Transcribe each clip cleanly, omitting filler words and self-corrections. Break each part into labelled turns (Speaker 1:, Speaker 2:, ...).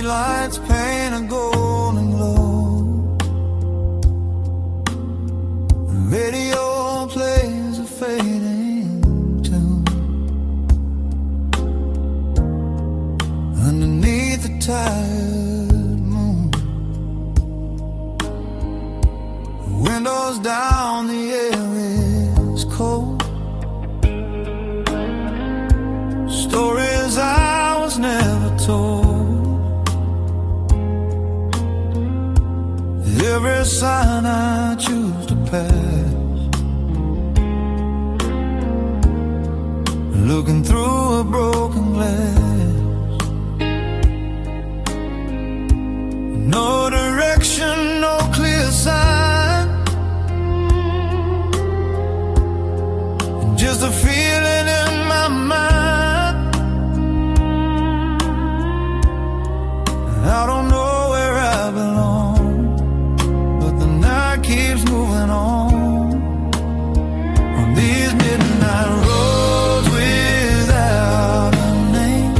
Speaker 1: Streetlights paint a golden glow. The radio plays a fading tune. Underneath the tired moon, windows down, the air is cold. Stories I was never told. Every sign I choose to pass, looking through a broken glass. No direction, no clear sign, just a feeling in my mind. I don't know where I belong, but the night keeps moving on these midnight roads without a name.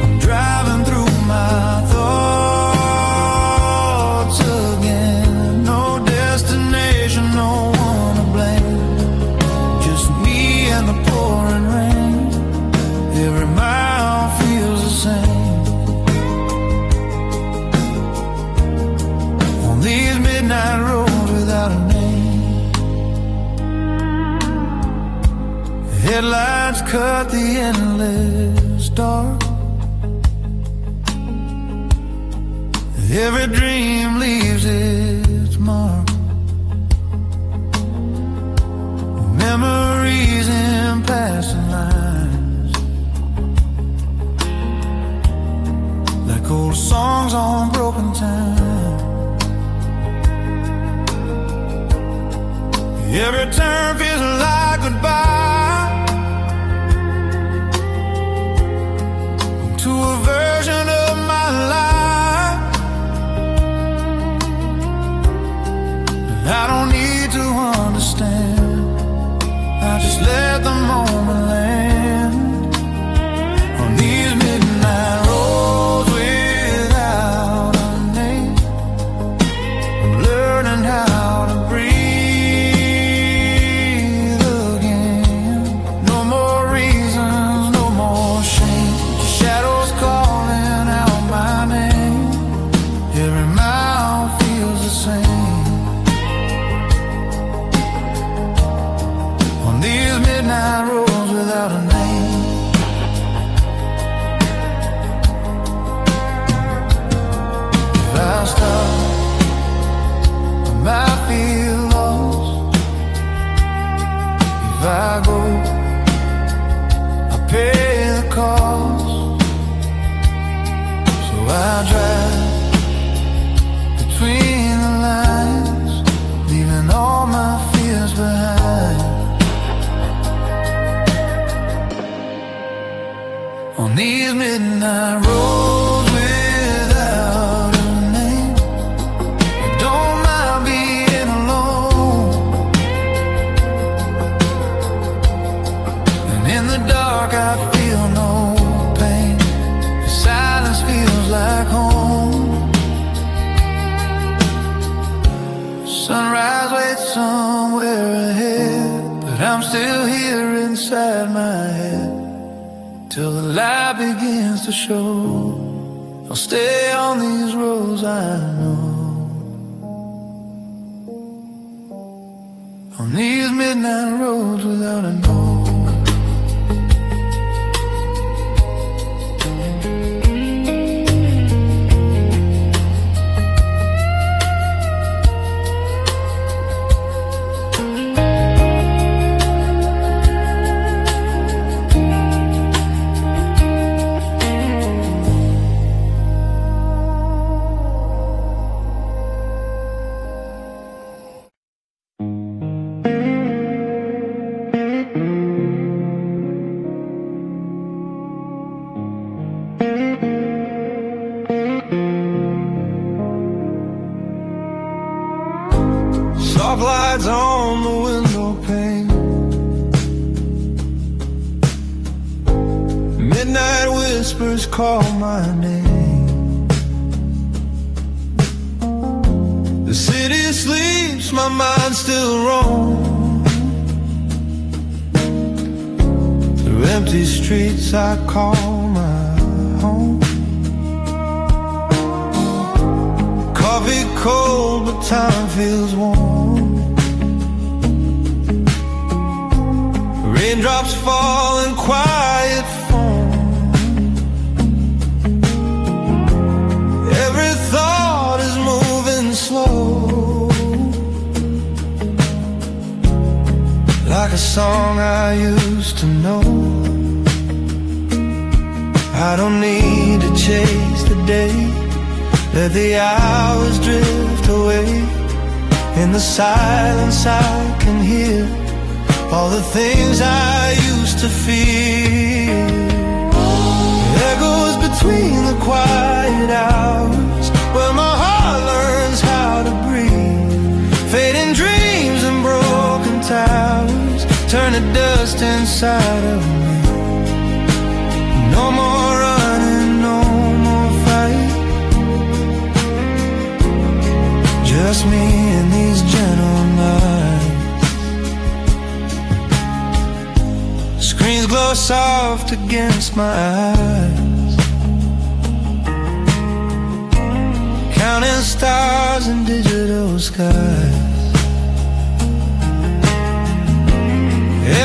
Speaker 1: I'm driving through my thoughts again. No destination, no one to blame, just me and the pouring rain. Every mile feels the same. These midnight roads without a name. Headlights cut the endless dark. Every dream leaves its mark. Memories in passing lines, like old songs on broken time. Every turn feels like goodbye to a version of my life. And I don't need to understand, I just let the moment land on these midnight roads without a name. I'm learning how to breathe. Midnight roads without a name. If I stop, I might feel lost. If I go, I pay the cost. So I drive between the lines, leaving all my fears behind. On these midnight roads without a name, I don't mind being alone. And in the dark I feel no pain, the silence feels like home. Sunrise waits somewhere ahead, but I'm still here inside my head. Till the light begins to show, I'll stay on these roads I know. On these midnight roads without a know. Soft lights on the window pane, midnight whispers call my name. city sleeps, my mind still roams. Through empty streets I call my home. Coffee cold, but time feels warm. Raindrops fall in quiet form. Every thought is moving slow, like a song I used to know. I don't need to chase the day, let the hours drift away. In the silence I can hear all the things I used to fear. Echoes between the quiet hours, where my heart learns how to breathe. Fading dreams and broken towers turn to dust inside of me. No more running, no more fight, just me and these gentle nights. Screens glow soft against my eyes, counting stars in digital skies.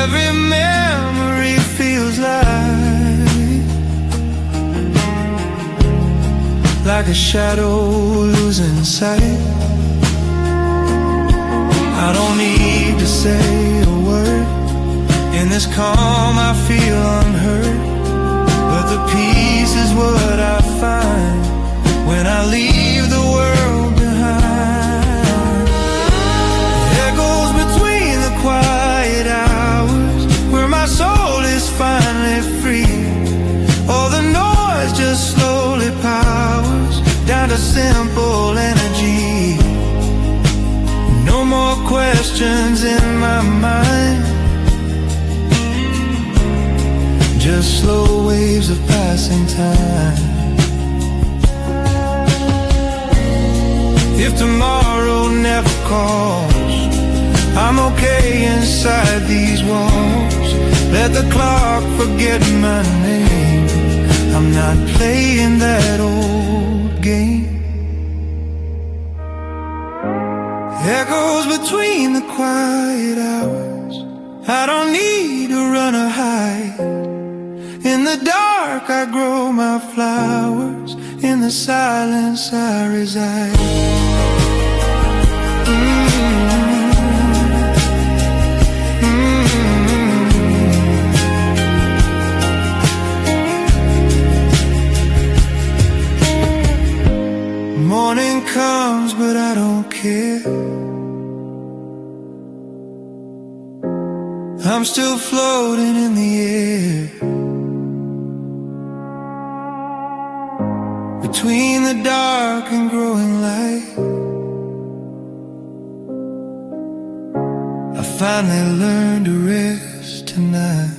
Speaker 1: Every memory feels like a shadow losing sight. I don't need to say a word, in this calm I feel unheard. But the peace is what I find when I leave the world behind. Echoes between the quiet hours, where my soul is finally free. All the noise just slowly powers down to simple energy. No more questions in my mind, just slow waves of passing time. If tomorrow never calls, I'm okay inside these walls. Let the clock forget my name, I'm not playing that old game. Echoes between the quiet hours, I don't need to run or hide. In the dark I grow my flowers, in the silence I reside. Morning comes but I don't care, I'm still floating in the air. Between the dark and growing light, I finally learned to rest tonight.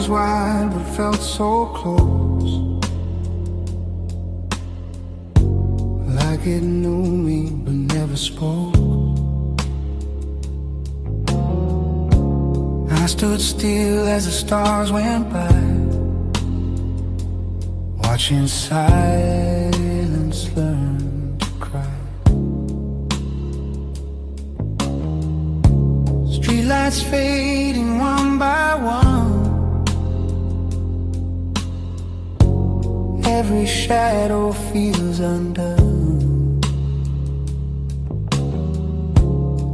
Speaker 1: Wide but felt so close, like it knew me but never spoke. I stood still as the stars went by, watching silence learn to cry. Streetlights fading one by one, every shadow feels undone.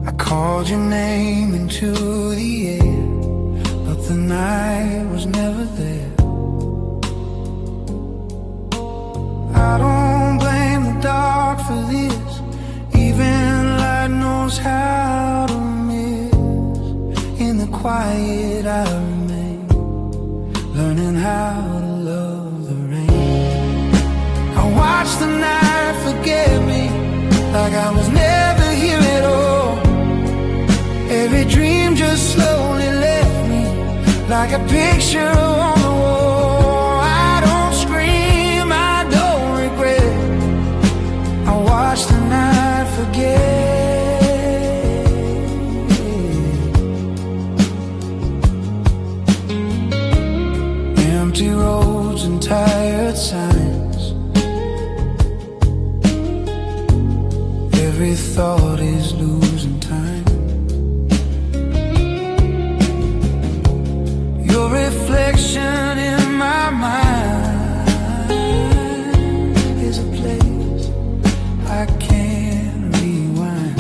Speaker 1: I called your name into the air, but the night was never there. I don't blame the dark for this, even light knows how to miss. In the quiet I remain, learning how to love the rain. I watched the night forget me, like I was never here at all. Every dream just slowly left me, like a picture on the wall. I don't scream, I don't regret, I watch the night forget. Empty roads and tired signs, every thought is losing time. Your reflection in my mind is a place I can't rewind.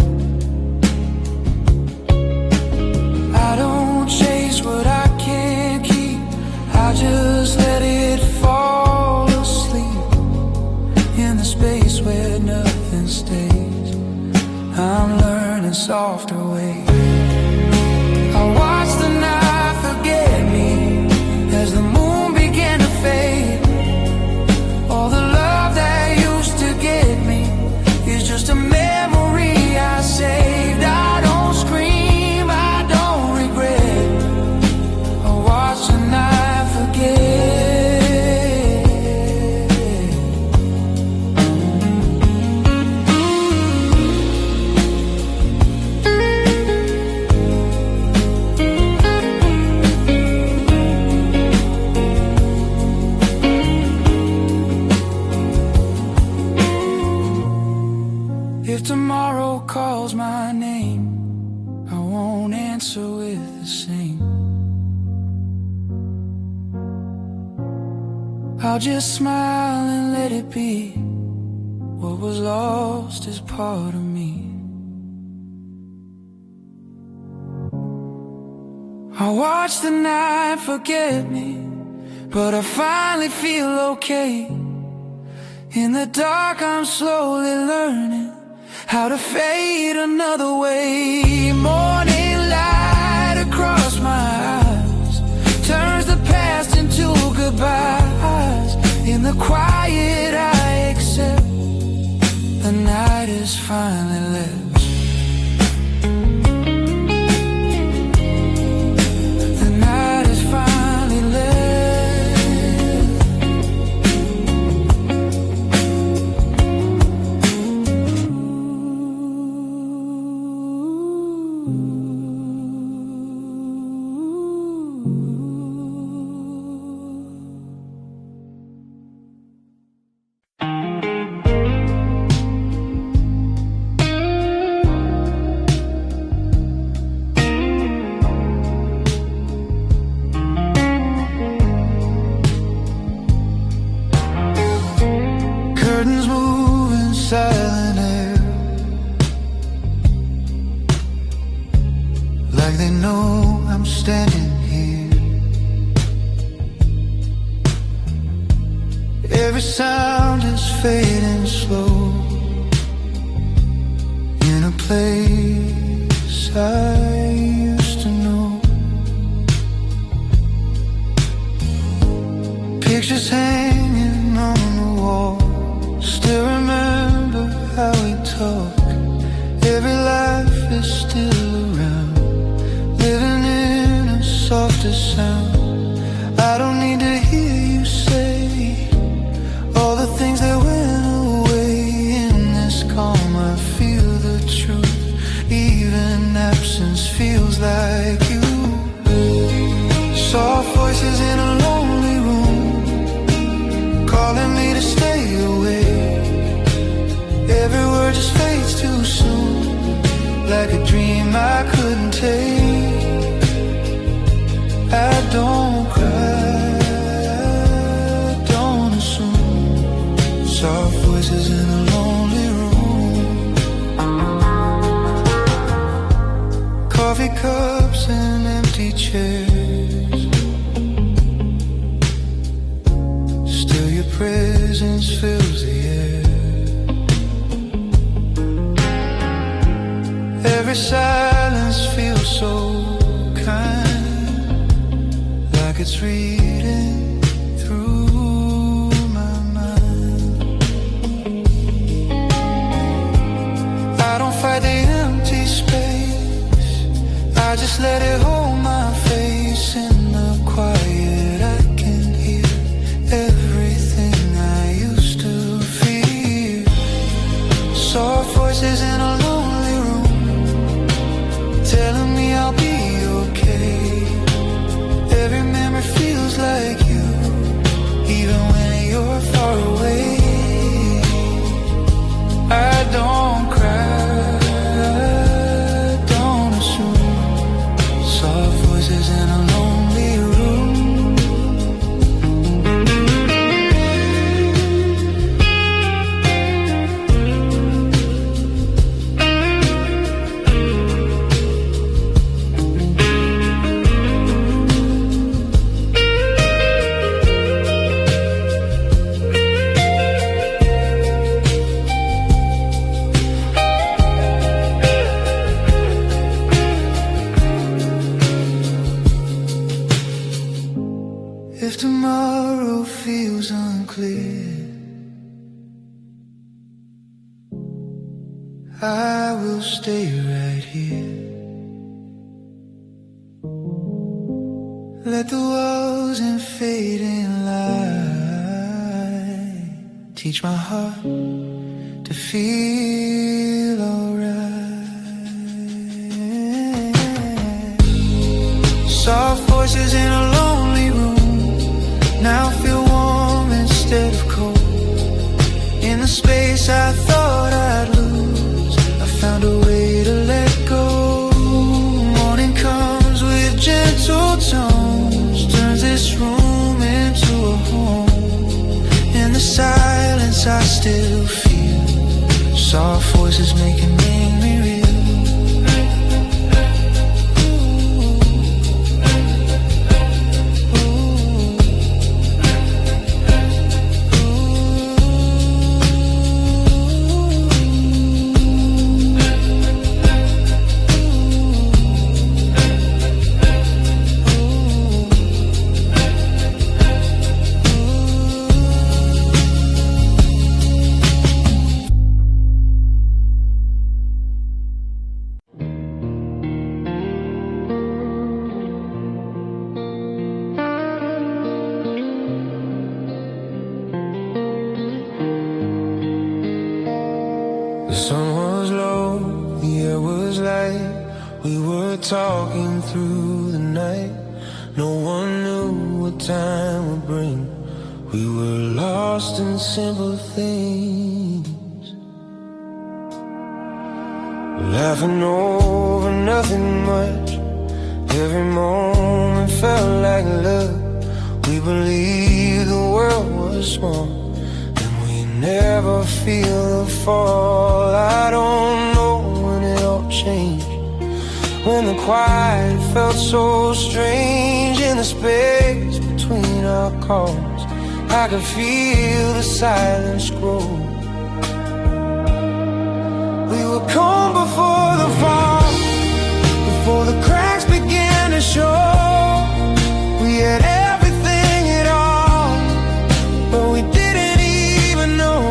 Speaker 1: I don't chase what I can't keep, I just let it fall asleep in the space where nothing stays. I'm learning softer ways. I watch the night forget me as the moon began to fade. All the love that used to get me is just a memory I saved. I don't scream, I don't regret, I watch the night forget. If tomorrow calls my name, I won't answer with the same. I'll just smile and let it be. What was lost is part of me. I watch the night forget me, but I finally feel okay. In the dark I'm slowly learning how to fade another way. Morning light across my eyes turns the past into goodbyes. In the quiet I accept the night is finally left. The night is finally left. Curtains move in silent air, like they know I'm standing here. Every sound is fading slow in a place I used to know. Pictures hanging on the wall, still remember how we talk. Every life is still around, living in a softer sound. I don't need to hear you say all the things that went away. In this calm I feel the truth, even absence feels like you. Soft voices in a lonely room, calling me to stay awake. Every word just fades too soon, like a dream I couldn't take. I don't cry, I don't assume. Soft voices in a lonely room, coffee cups and empty chairs, still your presence fills the air. Every silence feels so kind, like it's reading through my mind. just let it hold my face in the quiet. I can hear everything I used to fear. Soft voices in a lonely room telling me I'll be okay. Every memory feels like you, even when you're far away. I don't cry, don't assume. Soft voices in a lonely room. If tomorrow feels unclear, I will stay right here. Let the walls and fading light teach my heart to feel alright. Soft voices in a lonely room now feel warm instead of cold. In the space I thought I'd lose, I found a way to let go. Morning comes with gentle tones, turns this room into a home. In the silence I still feel soft voices making me real. The sun was low, the air was light. We were talking through the night. No one knew what time would bring. We were lost in simple things, laughing over nothing much. Every moment felt like love. We believed the world was small, never feel the fall. I don't know when it all changed, when the quiet felt so strange. In the space between our calls, I could feel the silence grow. We were calm before the fall, before the cracks began to show. We had everything at all, but we didn't even know.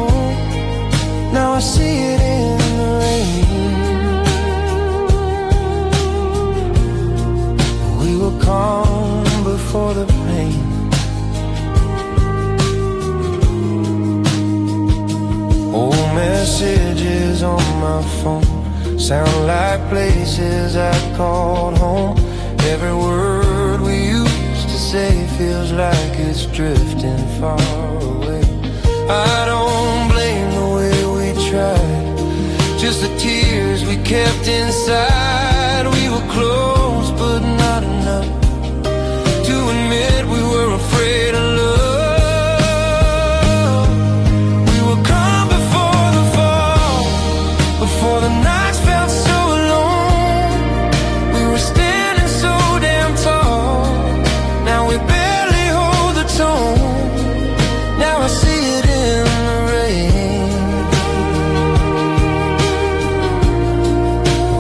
Speaker 1: Now I see it in the rain. We were calm before the pain. Old messages on my phone sound like places I called home. Every word we used to say feels like it's drifting far away. I don't blame the way we tried, just the tears we kept inside. We were close, but not enough to admit we were afraid of love. We were calm before the fall, before the nights felt so alone. We were standing so damn tall, now we barely hold the tone. Now I see it in the rain.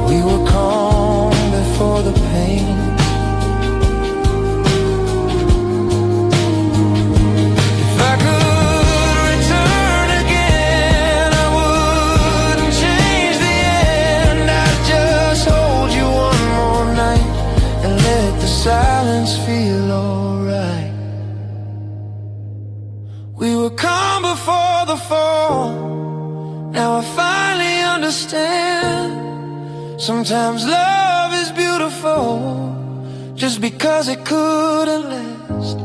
Speaker 1: We were calm before the pain. If I could return again, I wouldn't change the end. I'd just hold you one more night, the fall. Now I finally understand. Sometimes love is beautiful just because it couldn't last.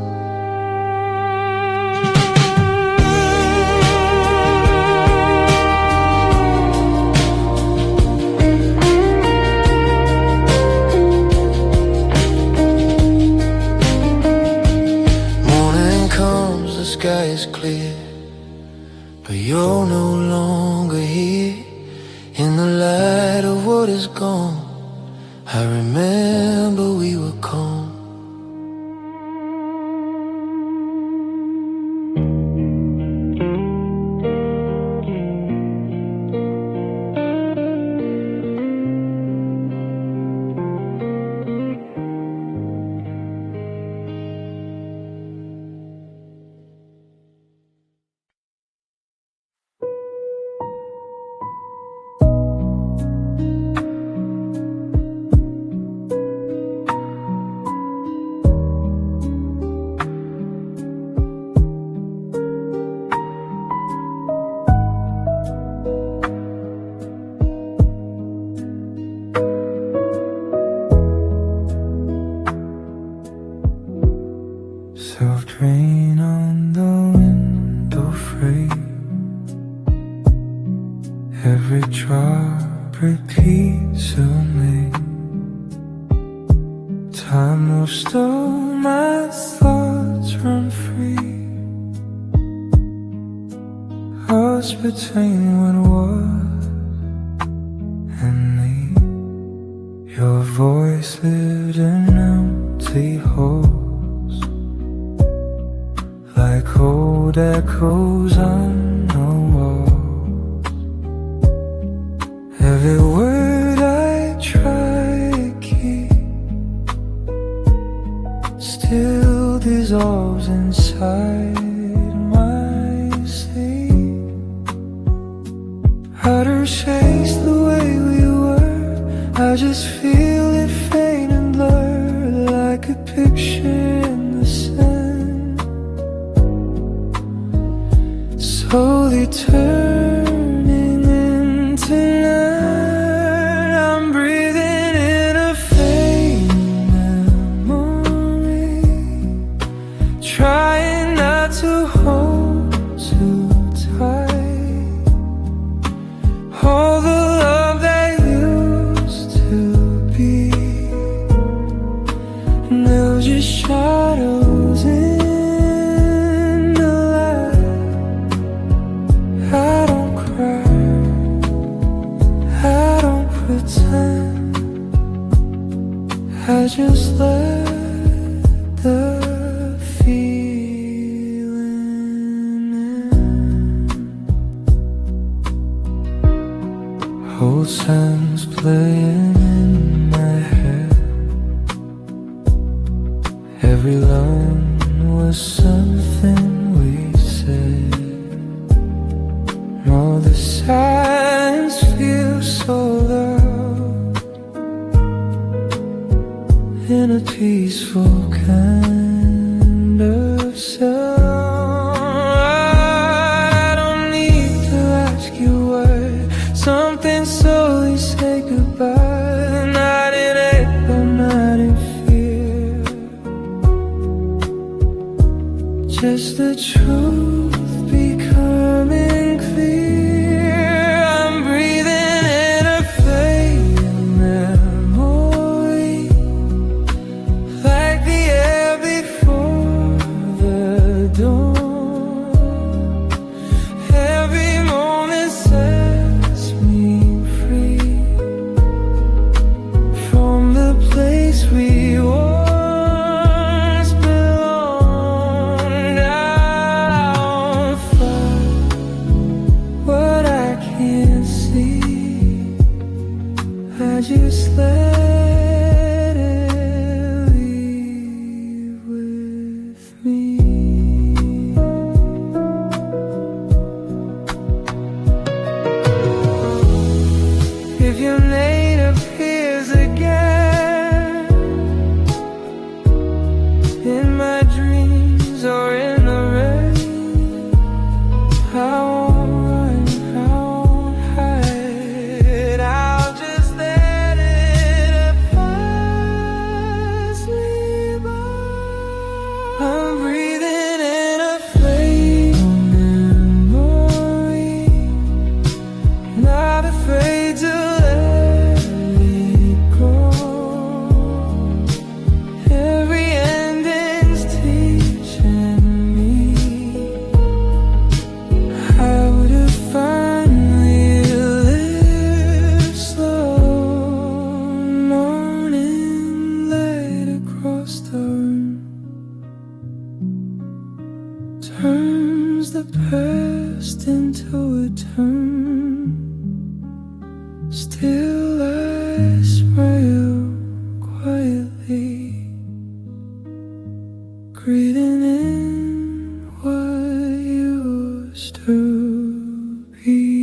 Speaker 1: Morning comes, the sky is clear, but you're no longer here. In the light of what is gone, I remember we were calm. Soft rain on the window frame, every drop repeats your name. Time moves slow, my thoughts run free. Lost between what was and me. Your voice lived in empty holes, like old echoes on the walls. Every word I try to keep still dissolves inside my sleep. Outer shakes the way we were, I just feel it faint and blurred, like a picture in the sand, slowly turning into night. I'm breathing in a faint memory, trying not to hold too tight. All the love that used to be, now just shadows in the light. I don't cry, I don't pretend, I just let the feeling in. Old sounds playing in my head, every line was something we said. All the silence feels so loud, in a peaceful kind of sound. I don't need to ask you why. Something slowly say goodbye, not in anger, not in fear, just the truth becoming clear. I'm breathing in a faint memory, like the air before the dawn. Every moment sets me free from the place we once belonged. Now past into eternity. Still I smile quietly, breathing in what used to be.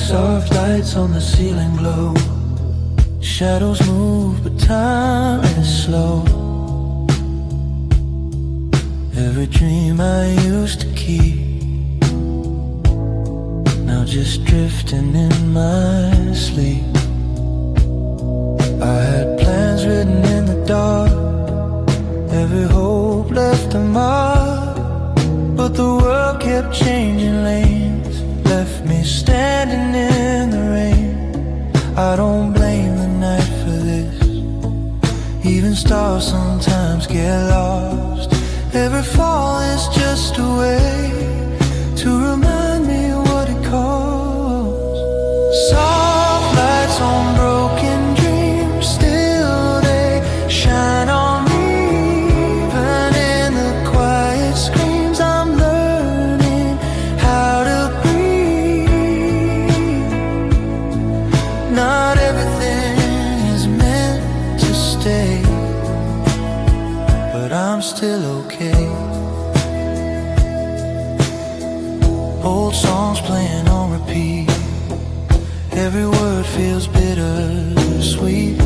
Speaker 1: Soft lights on the ceiling glow. Shadows move, but time is slow. Every dream I used to keep, now just drifting in my sleep. I had plans written in the dark, every hope left a mark. But the world kept changing lanes, left me standing in the rain. I don't blame the night for this. Even stars sometimes get lost. Every fall is just a way to remind me what it costs. Soft lights on broken dreams, still they shine on me. Even in the quiet screams, I'm learning how to breathe. Not everything is meant to stay, but I'm still okay. Old songs playing on repeat, every word feels bittersweet.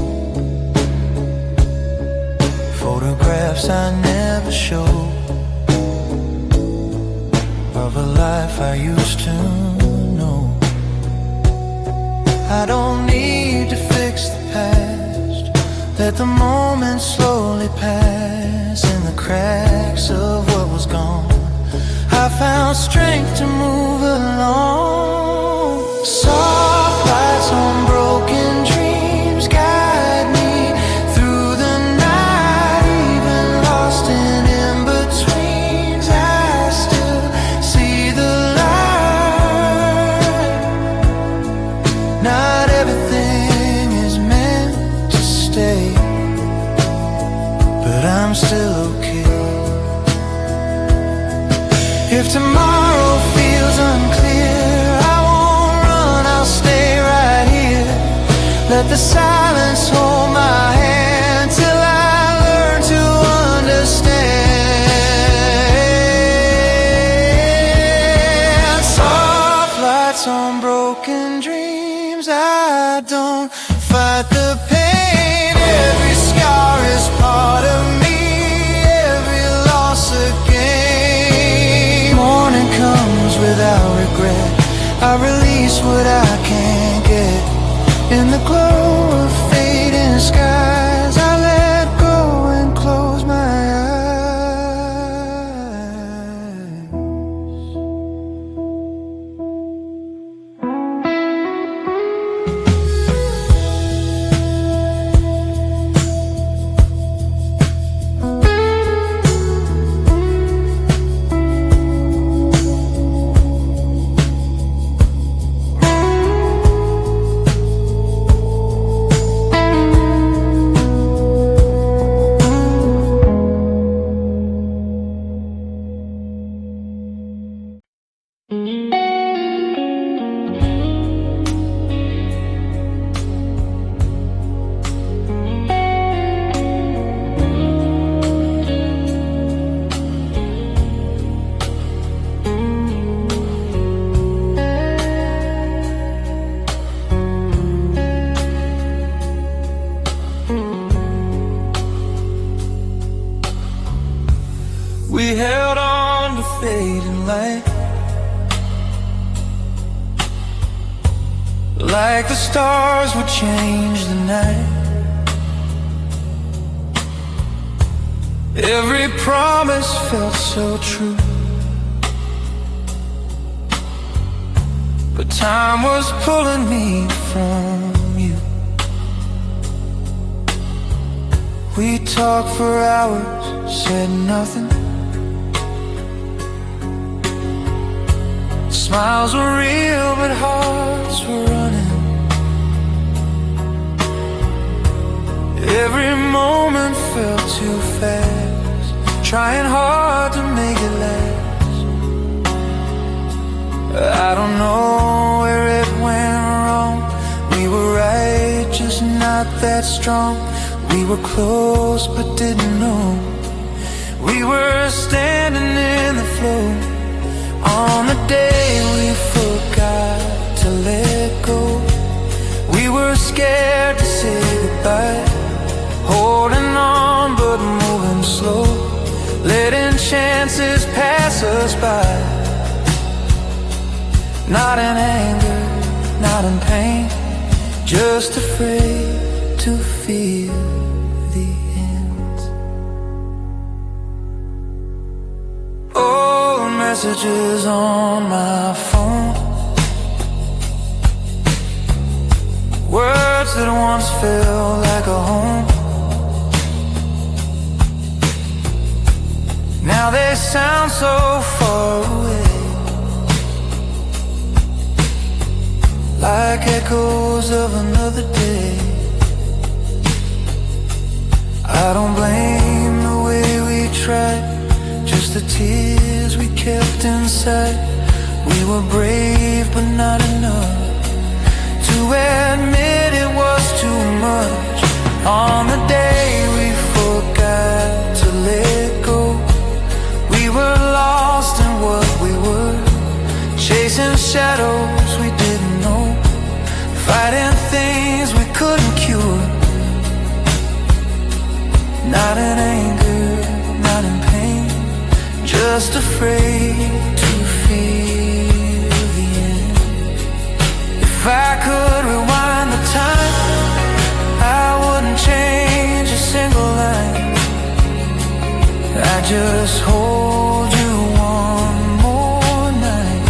Speaker 1: Photographs I never showed, of a life I used to know. I don't need to fix the past, let the moment slowly pass in the cracks of what was gone. I found strength to move along. Soft lights on broken dreams guide me through the night. Even lost in in-betweens, I still see the light. Not everything is meant to stay, but I'm still okay. If tomorrow feels unclear, I won't run, I'll stay right here. Let the silence hold my hand till I learn to understand. Soft lights on broken dreams, I don't fight the pain. Every scar is part of me, every loss a gain. Morning comes without regret, I release what I can't get. In the glow of fading skies, I let go and close my We held on to fading light, like the stars would change the night. Every promise felt so true, but time was pulling me from you. We talked for hours, said nothing. Smiles were real, but hearts were running. Every moment felt too fast, trying hard to make it last. I don't know where it went wrong. We were right, just not that strong. We were close but didn't know. We were standing in the flow on the day we forgot to let go. We were scared to say goodbye, holding on but moving slow, letting chances pass us by. Not in anger, not in pain, just afraid to feel the end. Old messages on my phone, words that once felt like a home. Now they sound so far away, like echoes of another day. I don't blame the way we tried, just the tears we kept inside. We were brave but not enough to admit it was too much. On the day we forgot to let go, we were lost in what we were, chasing shadows we didn't know, fighting things we couldn't cure. Not in anger, not in pain, just afraid to feel the end. If I could rewind the time, I wouldn't change a single line. I'd just hold you one more night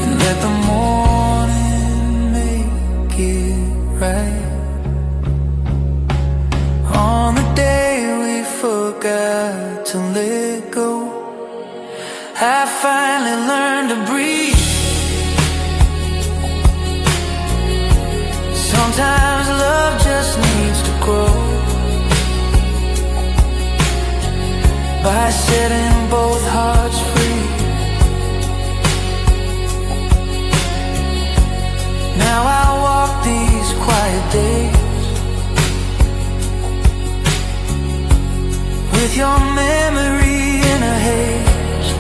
Speaker 1: and let the morning make it right. On the day we forgot to let go, I finally learned to breathe. Sometimes love just needs to grow by setting both hearts free. Now I walk these quiet days with your memory in a haze,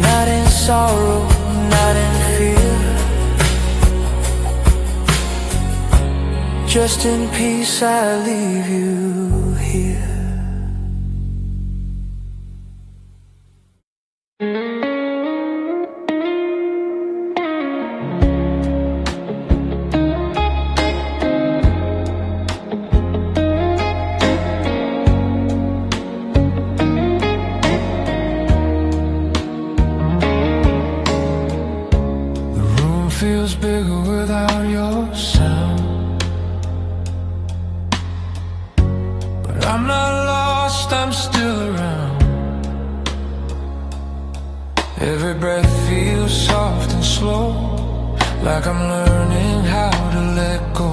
Speaker 1: not in sorrow, not in fear, just in peace I leave you here. The room feels bigger without your sound. I'm not lost, I'm still around. Every breath feels soft and slow, like I'm learning how to let go.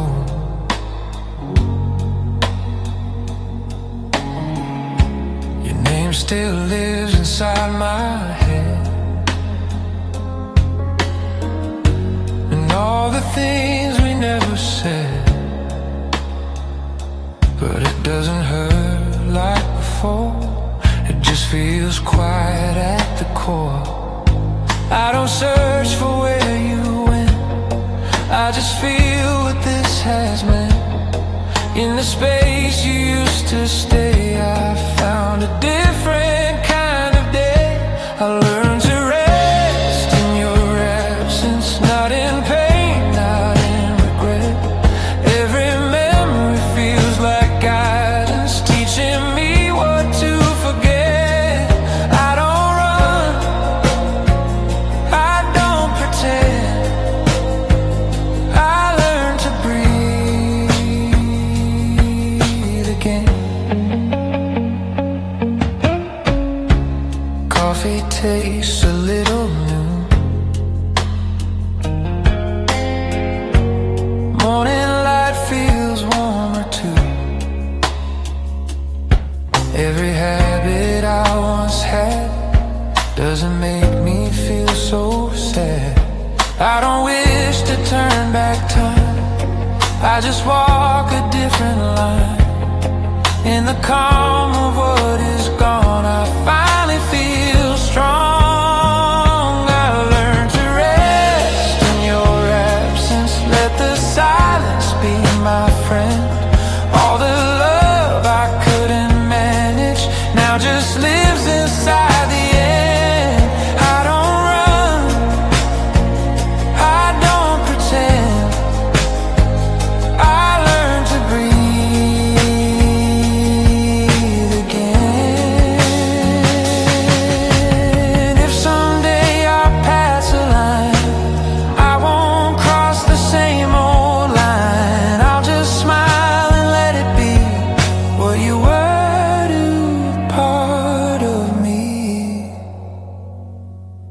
Speaker 1: Your name still lives inside my head, and all the things we never said. But it doesn't hurt like before, it just feels quiet at the core. I don't search for where you went, I just feel what this has meant. In the space you used to stay, I found a different kind of day. I learned to rest in your absence, not in pain, not in regret. Every memory little new. Morning light feels warmer too. Every habit I once had doesn't make me feel so sad. I don't wish to turn back time, I just walk a different line. In the calm of what is gone, I finally feel strong. I learned to rest in your absence, let the silence be my friend. All the love I couldn't manage now just lives inside the end. I don't run, I don't pretend, I learned to breathe again. If someday I pass a line, I won't cross the same old line. I'll just smile and let it be what you were to part of me.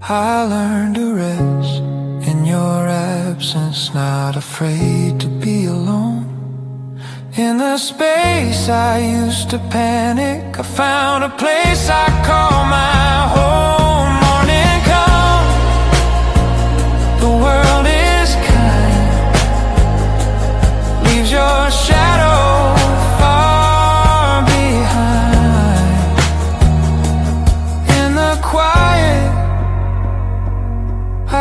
Speaker 1: I learned to rest in your absence, not afraid to be alone. In the space I used to panic, I found a place I call my home. Morning comes, the world is kind, leaves your shadow far behind. In the quiet,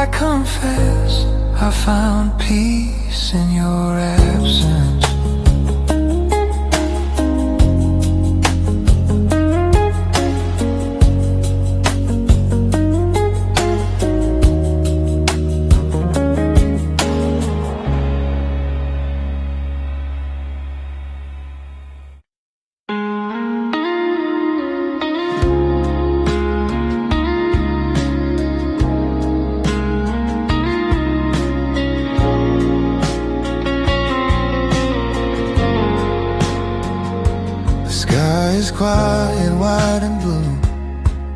Speaker 1: I confess, I found peace in your absence. Quiet, white and blue,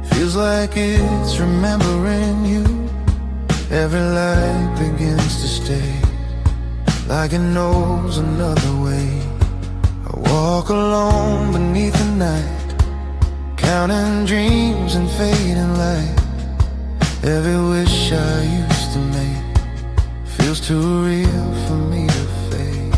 Speaker 1: feels like it's remembering you. Every light begins to stay, like it knows another way. I walk alone beneath the night, counting dreams and fading light. Every wish I used to make feels too real for me to fake.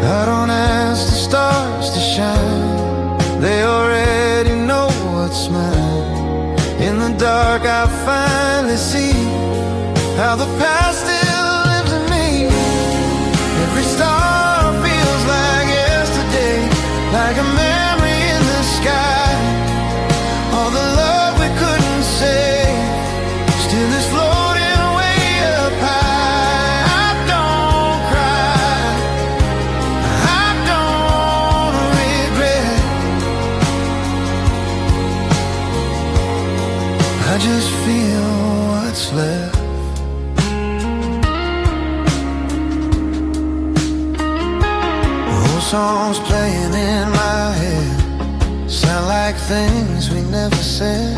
Speaker 1: I don't ask the stars to shine, they already know what's mine. In the dark I finally see how the past still lives in me. Every star feels like yesterday, like a memory in the sky. All the love we couldn't say still is floating way up high. I don't cry, I don't regret, I just feel what's left. Old songs playing in my head sound like things we never said.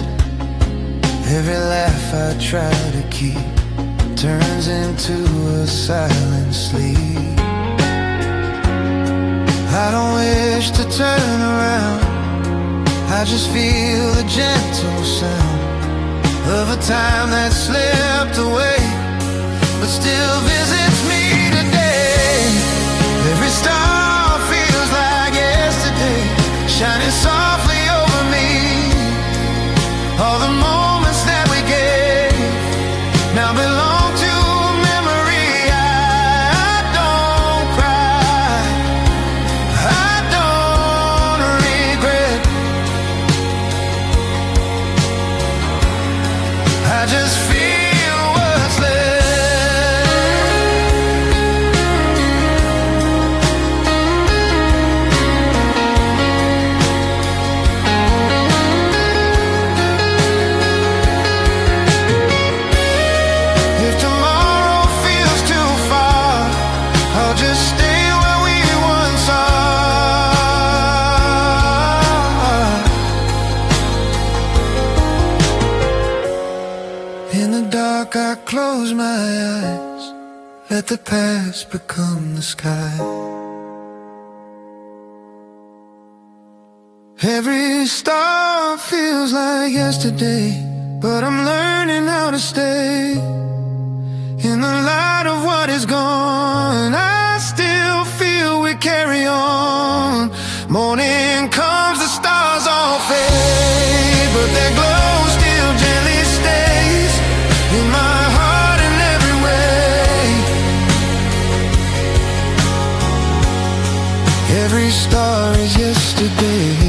Speaker 1: Every laugh I try to keep turns into a silent sleep. I don't wish to turn around, I just feel the gentle sound of a time that slipped away, but still visits me today. Every star feels like yesterday, shining softly over me. All the moments that we gave now belong to memory. I don't cry, I don't regret, I just feel what's left. dark I close my eyes, let the past become the sky. Every star feels like yesterday, but I'm learning how to stay in the light of what is gone. I still feel we carry on. Morning comes, the stars all fade, but their glow still gently stays in my heart in every way. Every star is yesterday.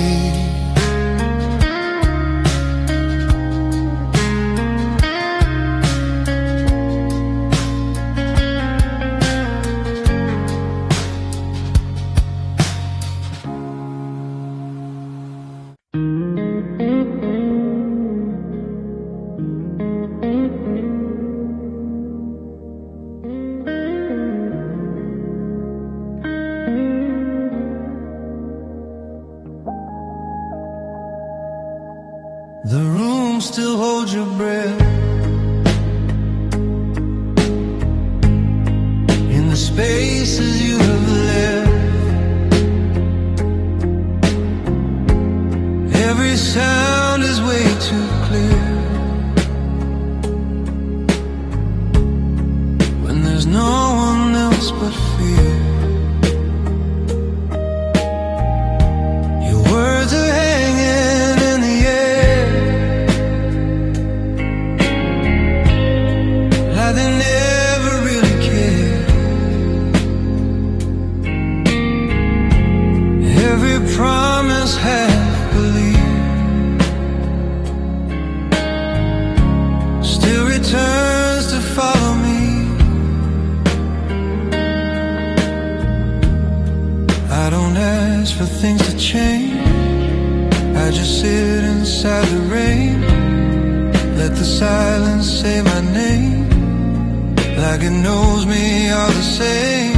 Speaker 1: The room still holds your breath in the spaces you have left. Every sound is way too clear when there's no one else but fear. Your words are hanging in the air, like they never really cared. Every promise half believed still returns to follow me. I don't ask for things to change, I just sit inside the rain, let the silence say my name, like it knows me all the same.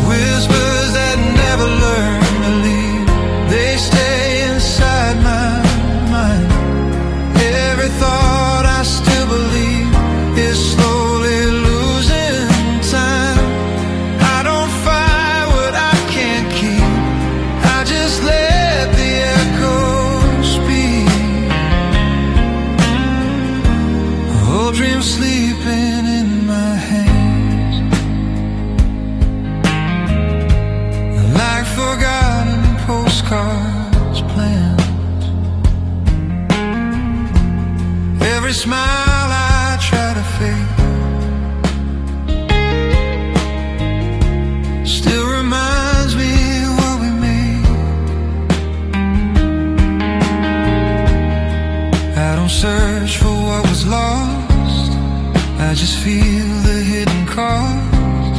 Speaker 1: Whispers that never learn to leave, they stay inside my mind. Every thought I still believe is slowly losing time. I don't fight what I can't keep, I just let the echoes speak. Old dreams sleeping in my hands, like forgotten postcards planned. Every smile I try to fake still reminds me what we made. I don't search for what was lost, I just feel the hidden cost.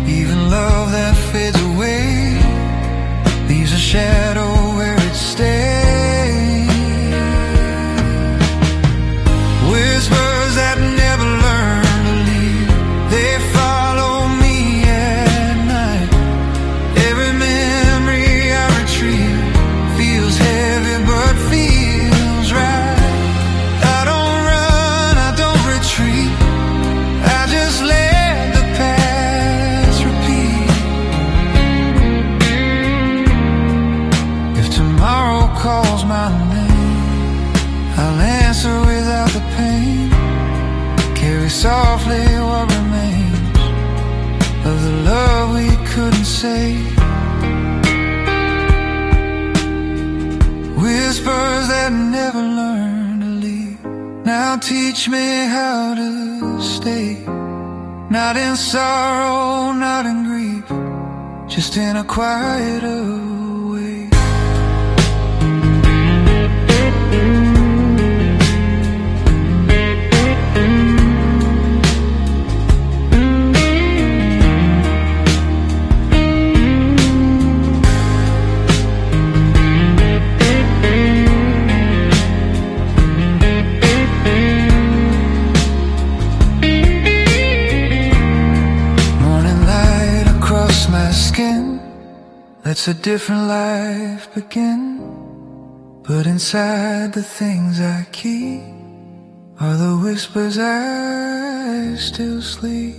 Speaker 1: Even love that fades away leaves a shadow where it stays. Whispers that never learn to leave, they follow me at night. Every memory I retrieve feels heavy but feels right. I don't run, I don't retreat, I just let the past repeat. If tomorrow calls my name, I'll answer without the pain. Carry softly what remains of the love we couldn't save. Whispers that never learn to leave, now teach me how to stay. Not in sorrow, not in grief, just in a quieter way. Lets a different life begin, But inside the things I keep are the whispers I still sleep.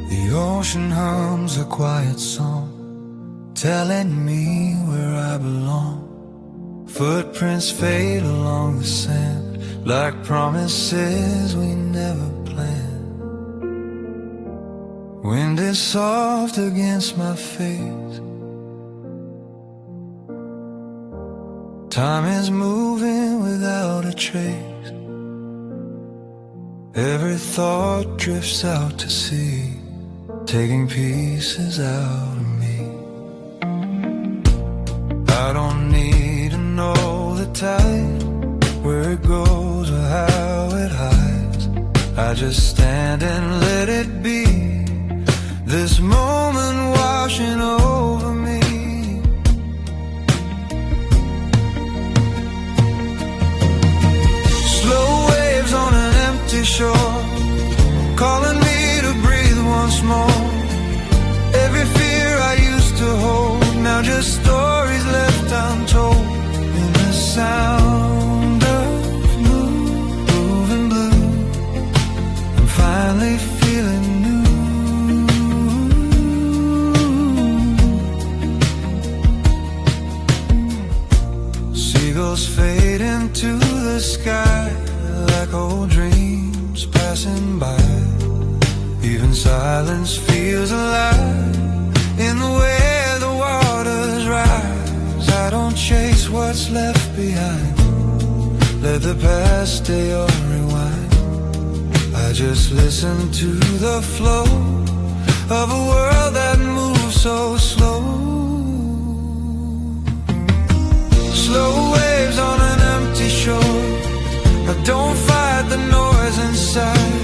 Speaker 1: The ocean hums a quiet song, telling me where I belong. Footprints fade along the sand, like promises we never planned. Wind is soft against my face, time is moving without a trace. Every thought drifts out to sea, taking pieces out of me. I don't need to know the tide, where it goes or how it hides. I just stand and let it be, this moment washing over me. Slow waves on an empty shore, calling me to breathe once more. Every fear I used to hold, now just stories left untold. In the sound of moving blue, I'm finally feeling new. Seagulls fade into the sky like old dreams passing by. Even silence feels alive in the way the waters rise. I don't chase what's left behind, let the past stay or rewind. I just listen to the flow of a world that moves so slow. Slow waves on an empty shore, I don't fight the noise inside.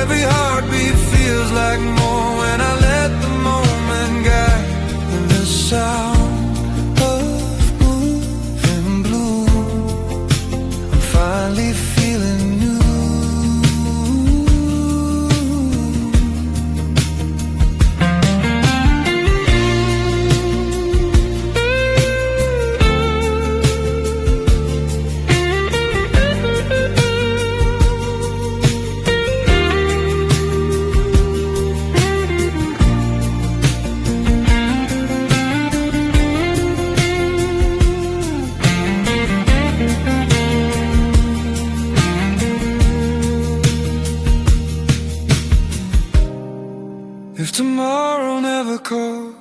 Speaker 1: Every heartbeat feels like more when I let the moment guide. And the sound of moving blue, I'm finally feeling new. If tomorrow never calls,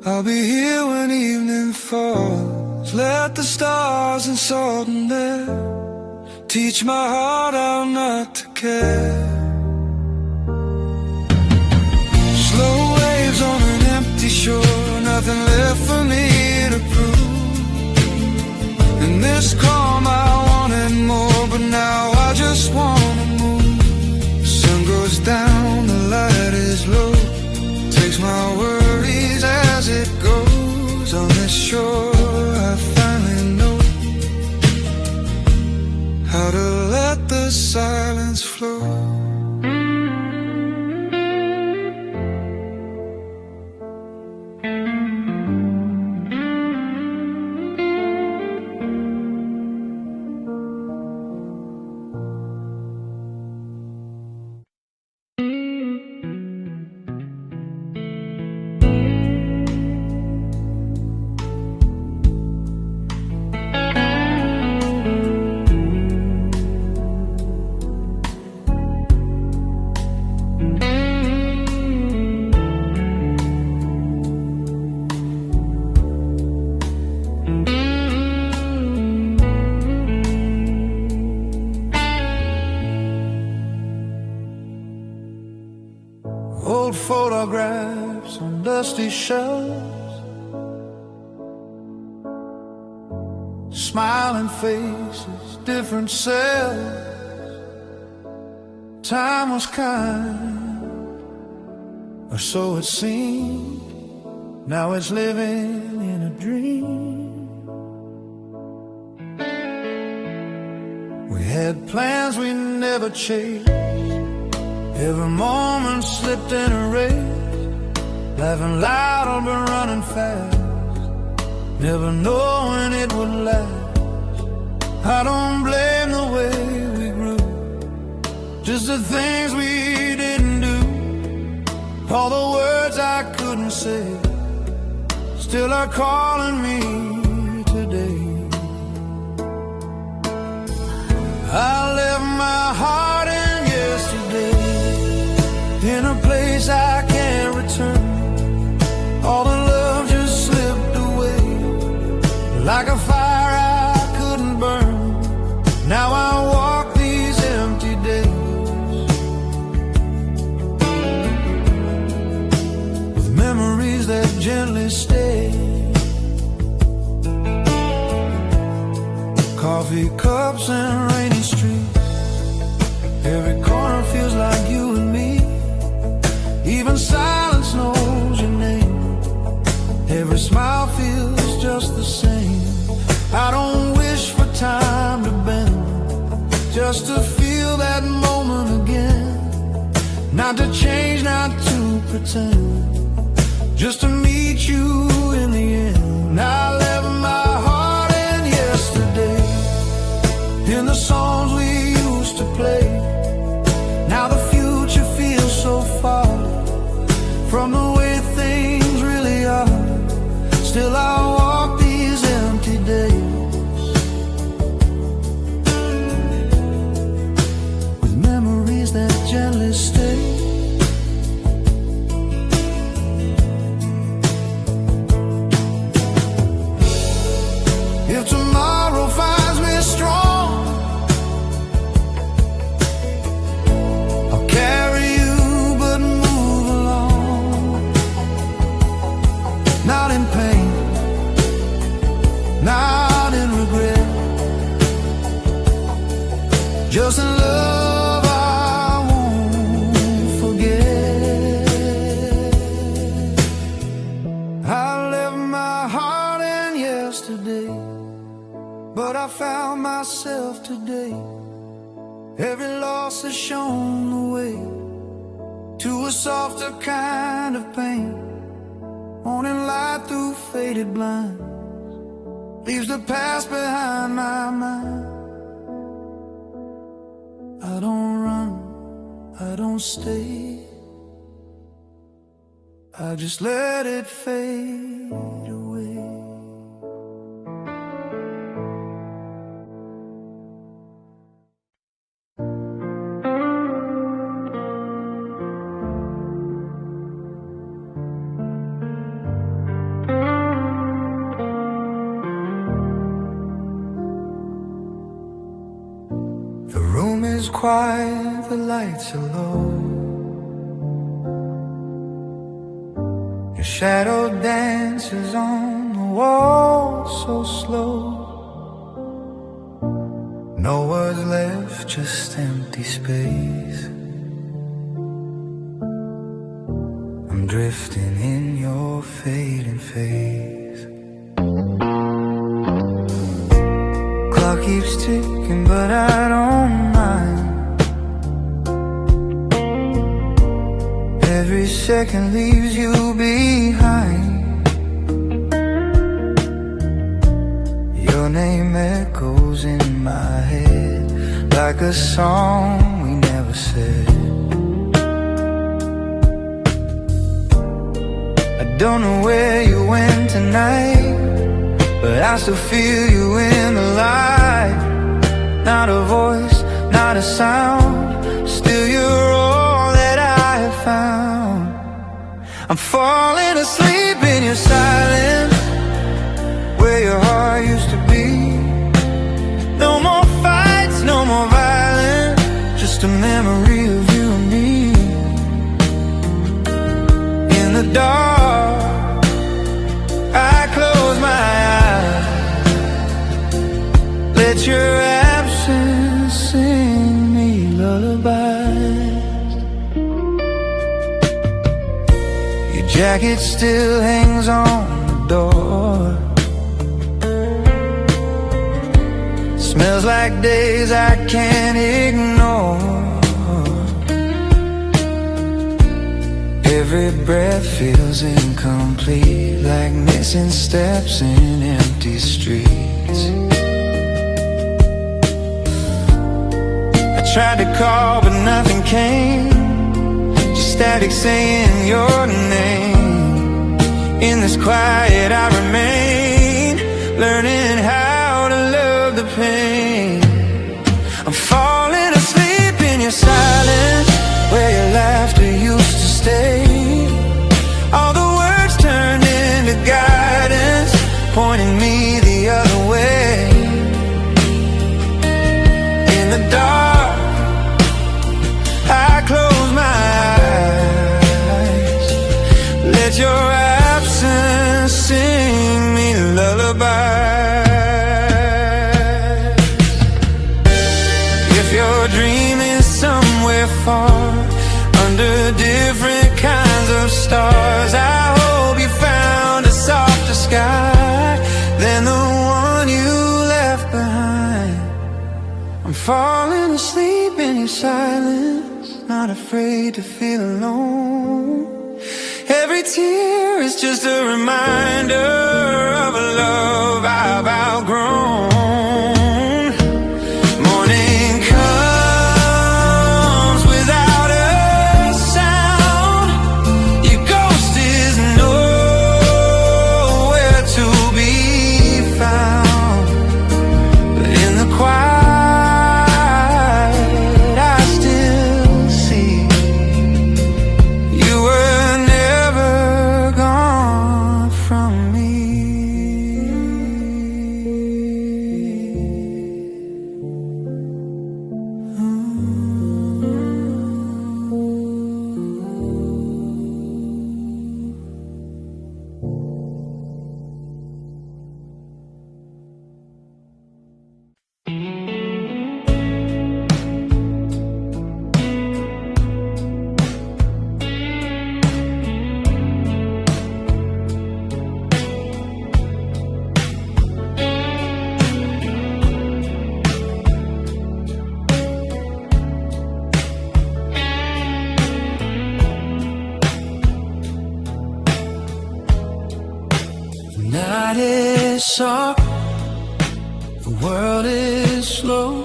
Speaker 1: I'll be here when evening falls. Let the stars and salt and air teach my heart how not to care. Slow waves on an empty shore, nothing left for me to prove. In this calm I wanted more, but now I just wanna move. The sun goes down, the light is low, takes my worries as it goes. On this shore I finally know how to let the silence flow. old photographs on dusty shelves, smiling faces, different selves. Time was kind, or so it seemed. Now it's living in a dream. We had plans we never chased. Every moment slipped in a race, laughing loud but running fast, never knowing it would last. I don't blame the way we grew, just the things we didn't do. All the words I couldn't say still are calling me today. I left my heart in yesterday, in a place I can't return. All the love just slipped away, like a fire I couldn't burn. Now I walk these empty days with memories that gently stay. Coffee cups and rainy streets, every corner feels like you and me. Even silence knows your name, every smile feels just the same. I don't wish for time to bend, just to feel that moment again. Not to change, not to pretend, just to meet you in the end. I left my heart in yesterday, in the songs we used to play. Now the future feels so far from the way things really are. Still I walk these empty days with memories that gently stay. If tomorrow finds me strong, I'll carry you but move along. Not in pain, not in regret, just in love I won't forget. I left my heart in yesterday, but I found myself today. Every loss has shown the way to a softer kind of pain. Morning light through faded blinds leaves the past behind my mind. I don't run, I don't stay, I just let it fade away. The room is quiet, the lights are low. Your shadow dances on the wall so slow. No words left, just empty space. I'm drifting in your fading face. Clock keeps ticking, but I don't mind. Every second leaves you behind. Your name echoes in my head like a song we never said. I don't know where you went tonight, but I still feel you in the light. Not a voice, not a sound, still you're all that I have found. I'm falling asleep in your silence, where your heart used to be. No more fights, no more violence, just a memory of you and me. the dark, I close my eyes. Let your absence sing me lullabies. Your jacket still hangs on the door. Smells like days I can't ignore. Every breath feels incomplete, like missing steps in empty streets. I tried to call but nothing came, just static saying your name. In this quiet I remain, learning how to love the pain. I'm falling asleep in your silence, where your laughter used to stay. All the words turned into guidance, pointing me the other way. In the dark, I close my eyes. Let your absence sing me lullabies. If your dream is somewhere far, under different kinds of stars, I hope you found a softer sky than the one you left behind. I'm falling asleep in your silence, not afraid to feel alone. Every tear is just a reminder of a love I've outgrown. Morning comes without a sound. Your ghost is nowhere to be found. But in the quiet I still see you were never gone from me. The night is soft, the world is slow.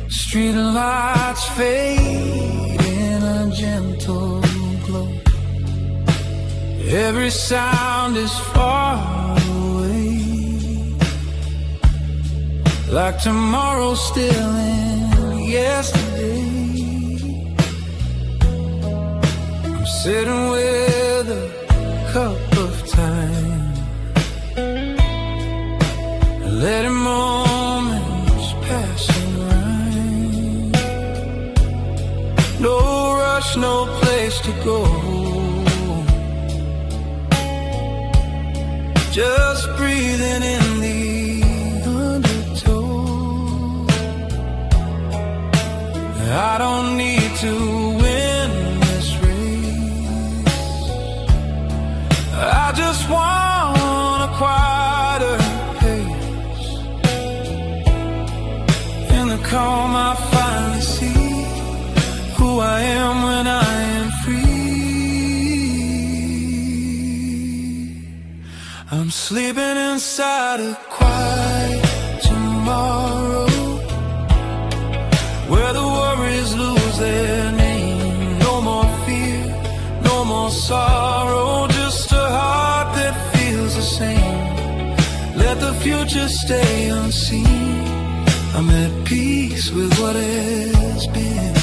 Speaker 1: Street lights fade in a gentle glow. Every sound is far away, like tomorrow still in yesterday. I'm sitting with a cup of time, letting moments pass and rhyme. No rush, no place to go, just breathing in the undertow. I don't need to win this race, I just want a quieter pace. In the calm I finally see who I am when I am free. I'm sleeping inside a quiet tomorrow, where the worries lose their name. No more fear, no more sorrow, just a heart that feels the same. Let the future stay unseen, I'm at peace with what has been.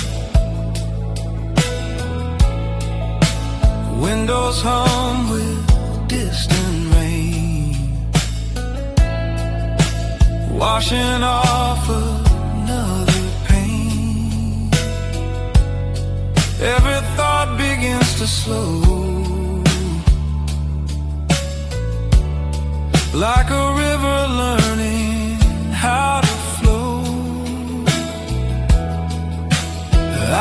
Speaker 1: Windows hum with distant rain, washing off another pain. Every thought begins to slow like a river learning how to flow.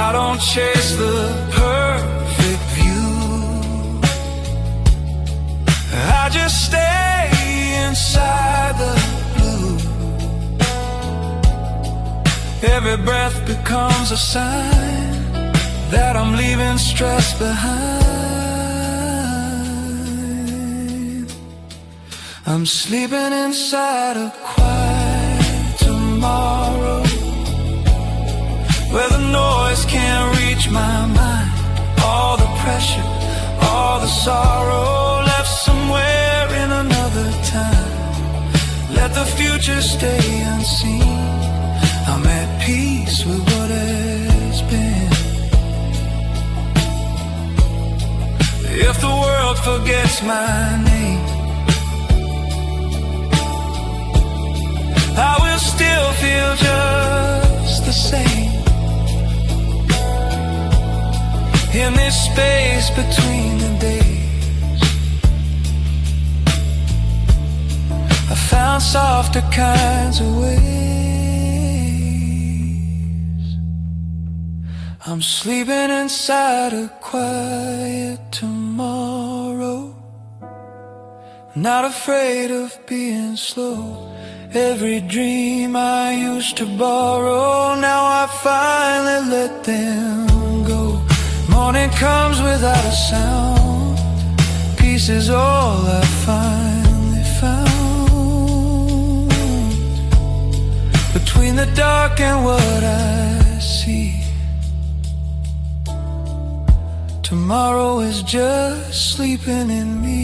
Speaker 1: I don't chase the perfect view, I just stay inside the blue. Every breath becomes a sign that I'm leaving stress behind. I'm sleeping inside a quiet tomorrow, where the noise can't reach my mind. All the pressure, all the sorrow, left somewhere in another time. Let the future stay unseen. I'm at peace with what has been. If the world forgets my name, I will still feel just the same. In this space between the days, I found softer kinds of ways. I'm sleeping inside a quiet tomorrow, not afraid of being slow. Every dream I used to borrow, now I finally let them go. Morning comes without a sound, peace is all I finally found. Between the dark and what I see, tomorrow is just sleeping in me.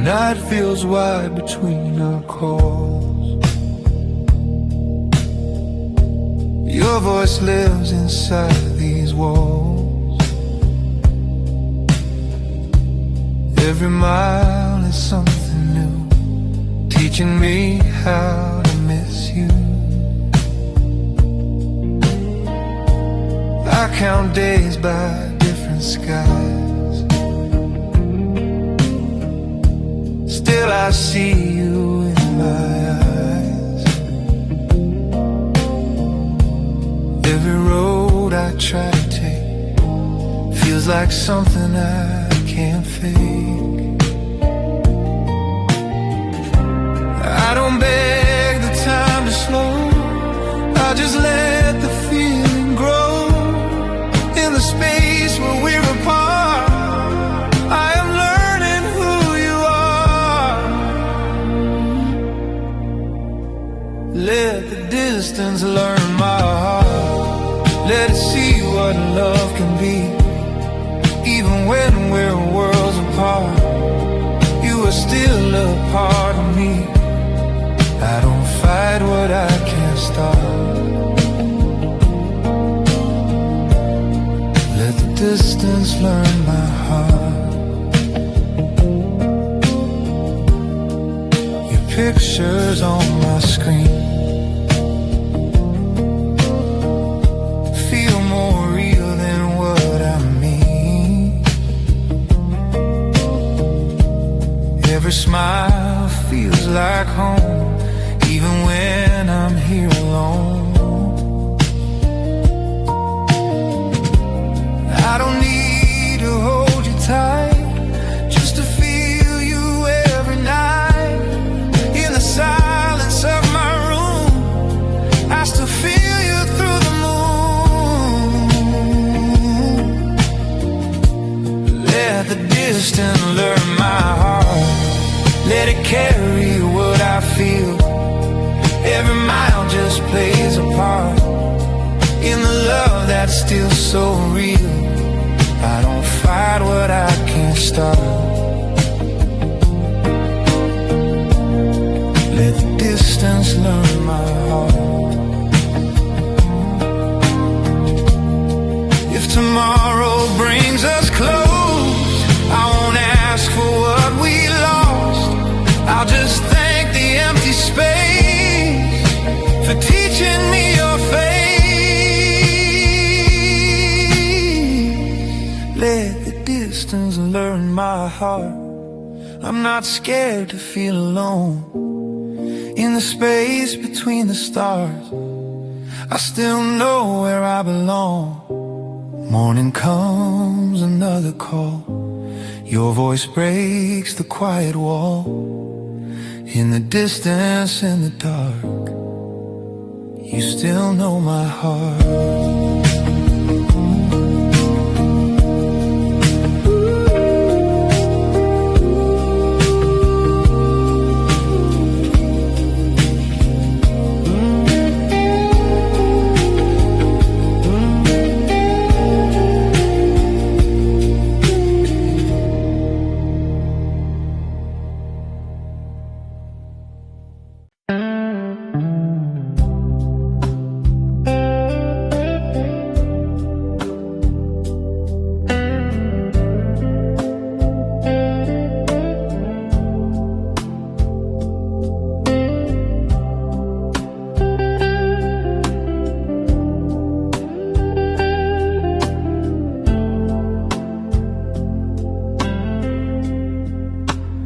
Speaker 1: Night feels wide between our calls. Your voice lives inside these walls. Every mile is something new, teaching me how to miss you. I count days by different skies, still I see you in my eyes. Every road I try to take feels like something I can't fake. I don't beg the time to slow, I just let the feeling grow. In the space where we're apart, I am learning who you are. Let the distance learn my heart, let it see what love can be. Even when we're worlds apart, you are still a part of me. I don't fight what I can't stop. Let the distance learn my heart. Your picture's on my screen, distance learn my heart. Let it carry what I feel. Every mile just plays a part in the love that's still so real. I don't fight what I can't start. Let the distance learn my heart. If tomorrow brings us close, I won't ask for what we lost. I'll just thank the empty space for teaching me your face. Let the distance learn my heart. I'm not scared to feel alone. In the space between the stars, I still know where I belong. Morning comes, another call. Your voice breaks the quiet wall. In the distance, in the dark, you still know my heart.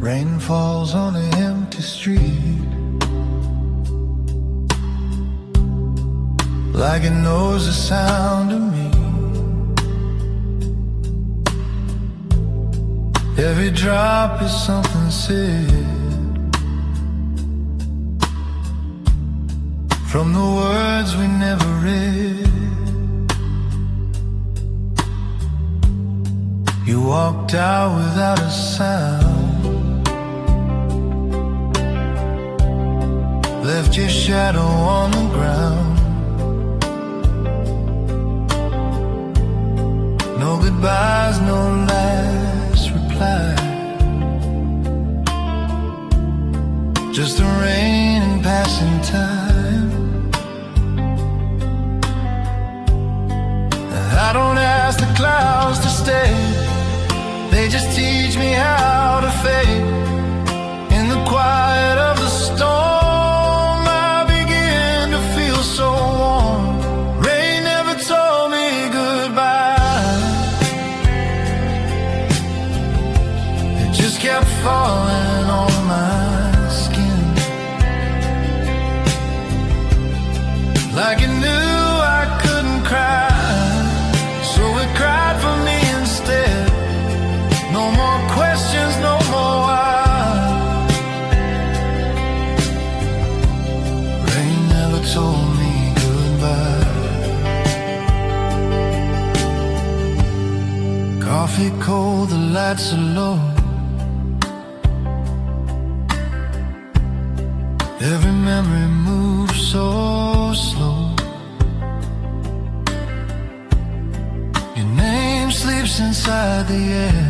Speaker 1: Rain falls on an empty street, like it knows the sound of me. Every drop is something said from the words we never read. You walked out without a sound, left your shadow on the ground. No goodbyes, no last reply, just the rain and passing time. I don't ask the clouds to stay, they just teach me how to fade. In the quiet of the storm, so warm. Rain never told me goodbye, it just kept falling on my skin, like it knew I couldn't cry, so it cried for me instead. No more questions, no more why. Rain never told me. Coffee cold, the lights are low. Every memory moves so slow. Your name sleeps inside the air,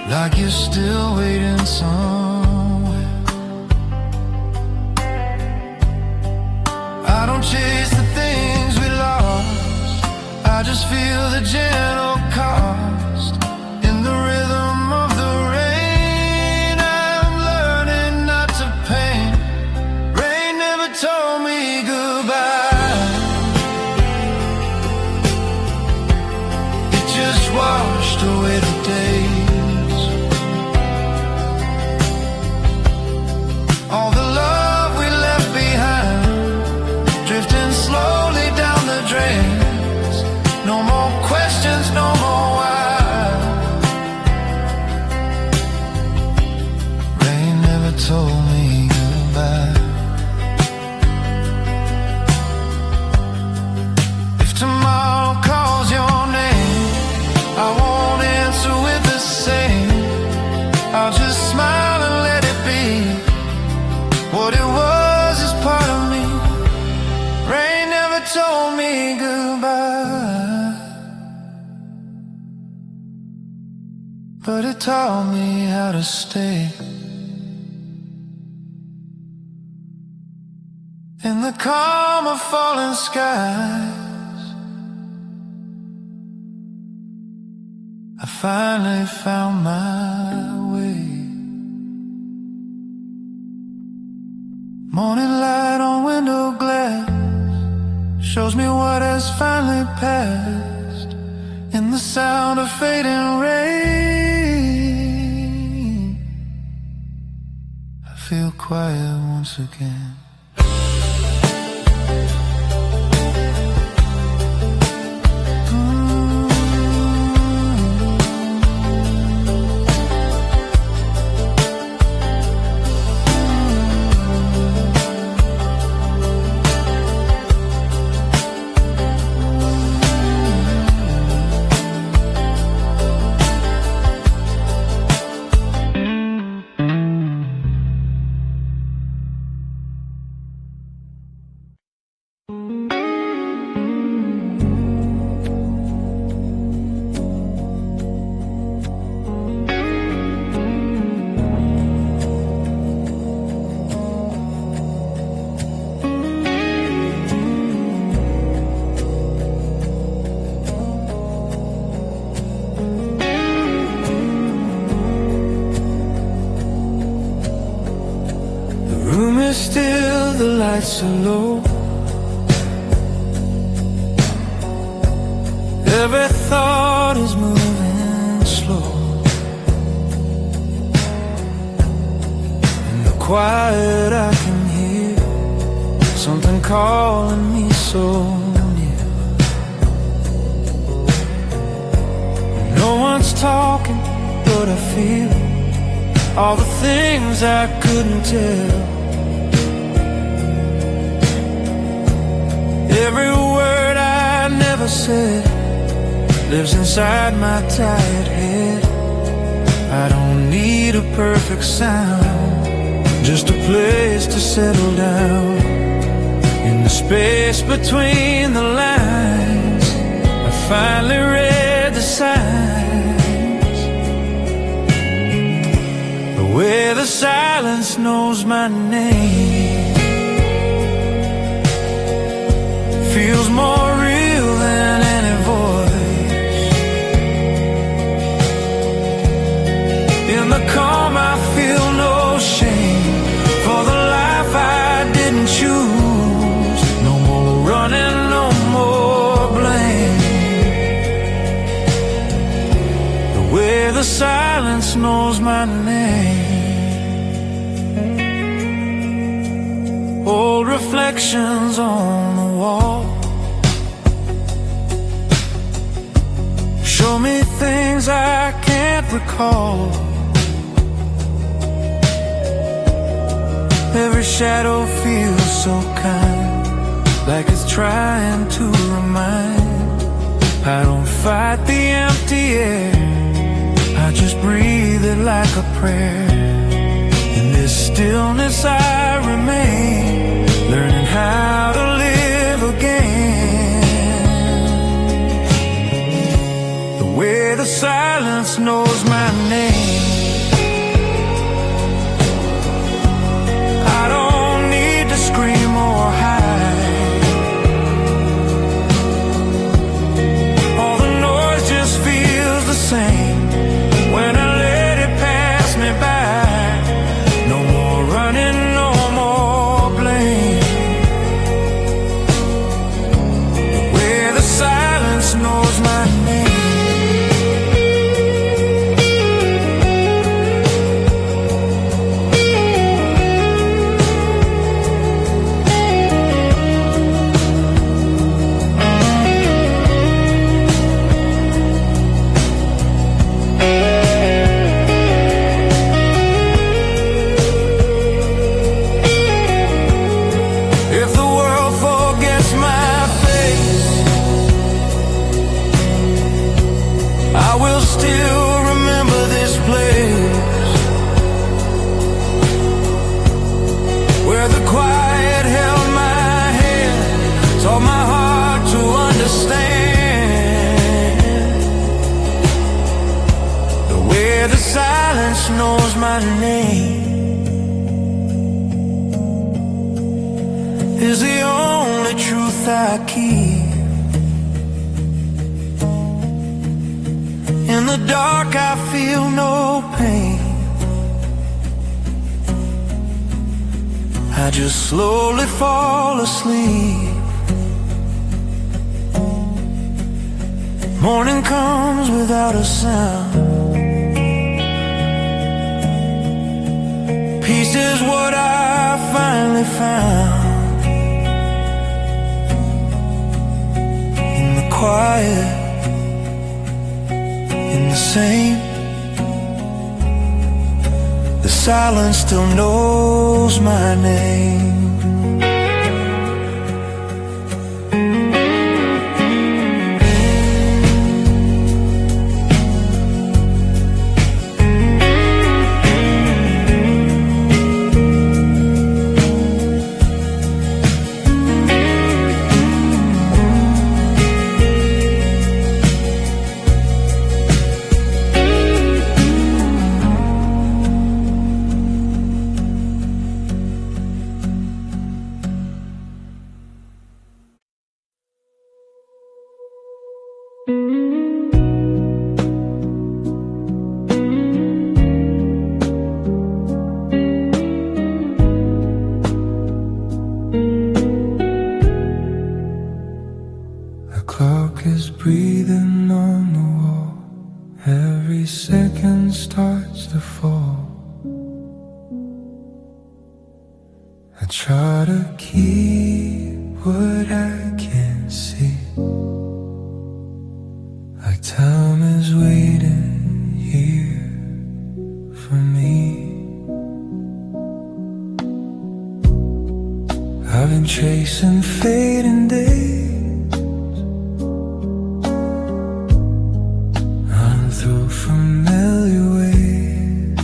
Speaker 1: like you're still waiting somewhere. I don't chase the things we lost, I just feel the gentle cost. In the rhythm of the rain, I'm learning not to paint. Rain never told me goodbye, it just washed away the days. All the love we left behind, drifting slowly down the drain. No more questions, no more why. Rain never told me goodbye. If tomorrow calls your name, me goodbye, but it taught me how to stay. In the calm of falling skies, I finally found my way. Morning light on window glass shows me what has finally passed. In the sound of fading rain, I feel quiet once again. Still the lights are low, every thought is moving slow. In the quiet I can hear something calling me so near. No one's talking, but I feel all the things I couldn't tell. Every word I never said lives inside my tired head. I don't need a perfect sound, just a place to settle down. In the space between the lines, I finally read the signs. The way the silence knows my name feels more real than any voice. In the calm I feel no shame for the life I didn't choose. No more running, no more blame. The way the silence knows my name. Old reflections on the wall show me things I can't recall. Every shadow feels so kind, like it's trying to remind. I don't fight the empty air, I just breathe it like a prayer. In this stillness I remain, learning how to live again. The way the silence knows my name, I don't need to scream or hide. All the noise just feels the same when I let it pass me by. No more running, no more blame. The way the silence knows my name. knows my name is the only truth I keep. In the dark I feel no pain. I just slowly fall asleep. Morning comes without a sound. Peace is what I finally found. In the quiet, in the same, the silence still knows my name.
Speaker 2: Clock is breathing on the wall. Every second starts to fall. I try to keep what I can see, like time is waiting here for me. I've been chasing fading days, through familiar ways.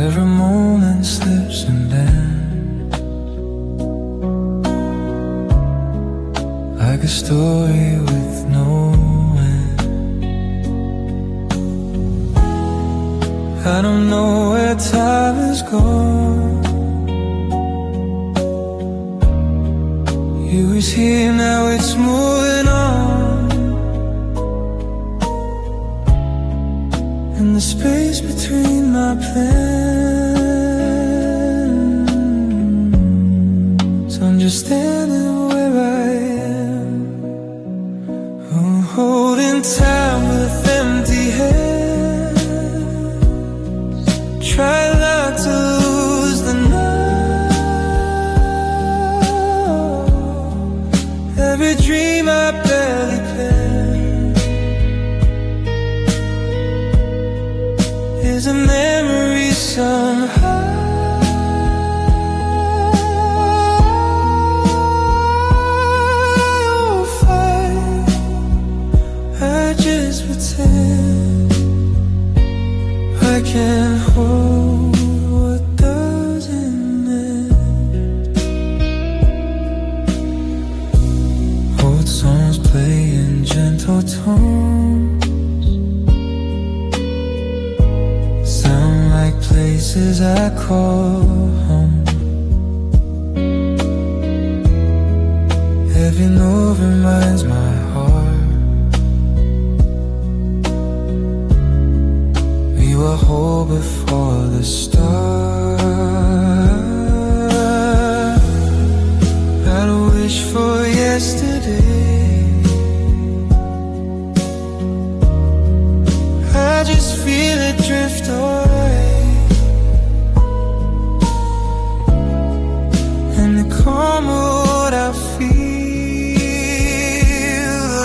Speaker 2: Every moment slips and bends, like a story with no end. I don't know where time is gone. You was here, now it's moving on. In the space between my plans, I'm just standing where I am. I'm holding time with empty hands. Try not to lose the night. Every dream I barely planned is a memory somehow. I'll fight, I just pretend I can't hold what doesn't end. Old songs play in gentle tones, like places I call home. Every note reminds my heart we were whole before the start. I don't wish for yesterday, I just feel it drift away. And the calm of what I feel,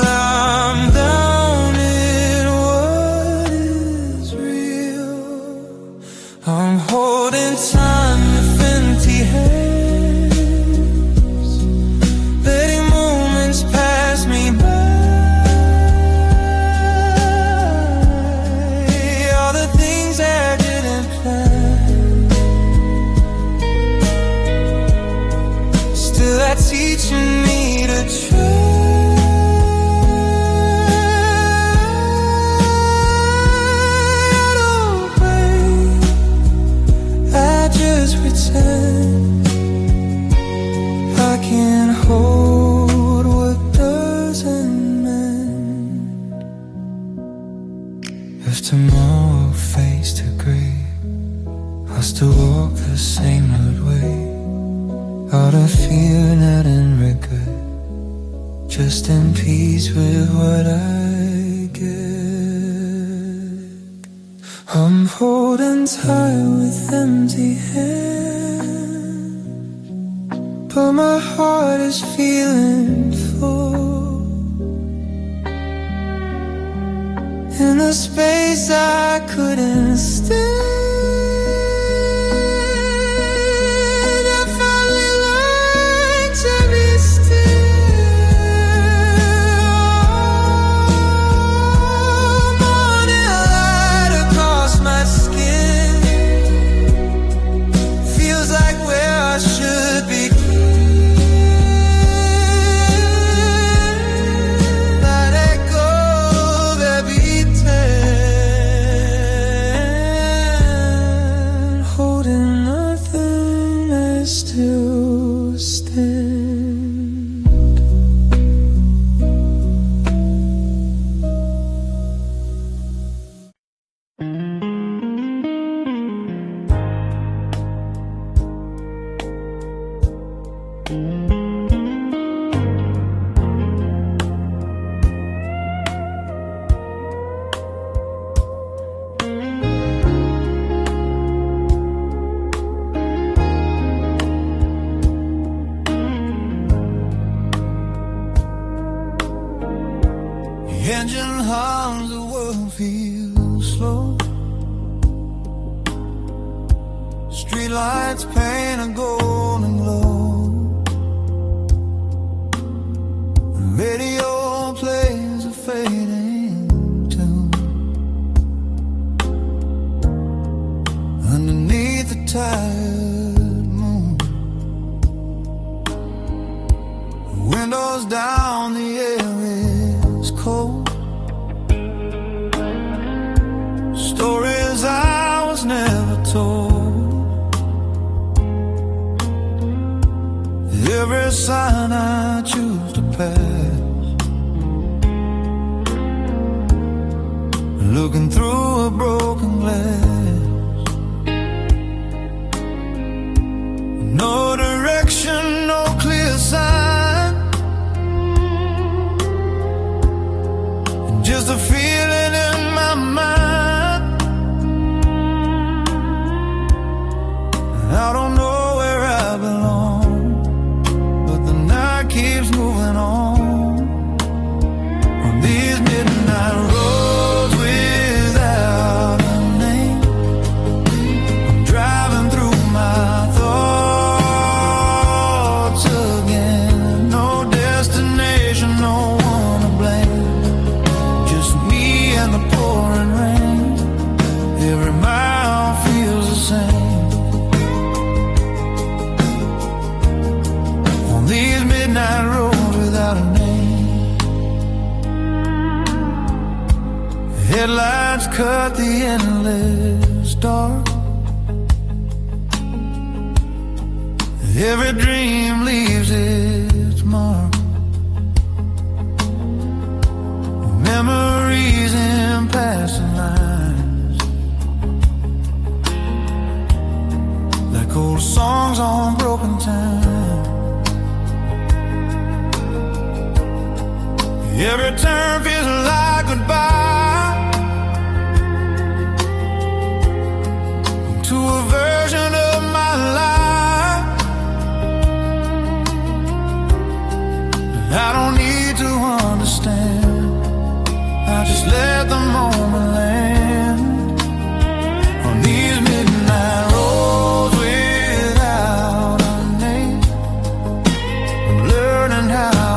Speaker 2: I'm down in what is real. I'm holding time with empty hands, letting moments pass me by. All the things I didn't plan, still are teaching me to try. pretend I can't hold what doesn't mend. If tomorrow fades to grey, I'll still walk the same road way, out of fear, not in regret, just in peace with what I get. I'm holding tight with empty hands, but my heart is feeling full. In the space I couldn't stand, still stand.
Speaker 1: Engine hums, the world feels slow. Streetlights paint a golden glow. The radio plays a fading tune. Underneath the tired moon, windows down, the air is cold. Stories I was never told. Every sign I choose to pass, looking through a broken glass. No direction, no clear sign, just a feeling in my mind. I don't know where I belong, but the night keeps moving on these midnight roads without a name. I'm driving through my thoughts again. No destination, no one to blame, just me and the pouring rain. Every mile feels the same. These midnight roads without a name. Headlights cut the endless dark. Every dream leaves its mark. Memories in passing lines, like old songs on broken time. Every turn feels like goodbye to a version of my life. I don't need to understand, I just let the moment land on these midnight roads without a name. I'm learning how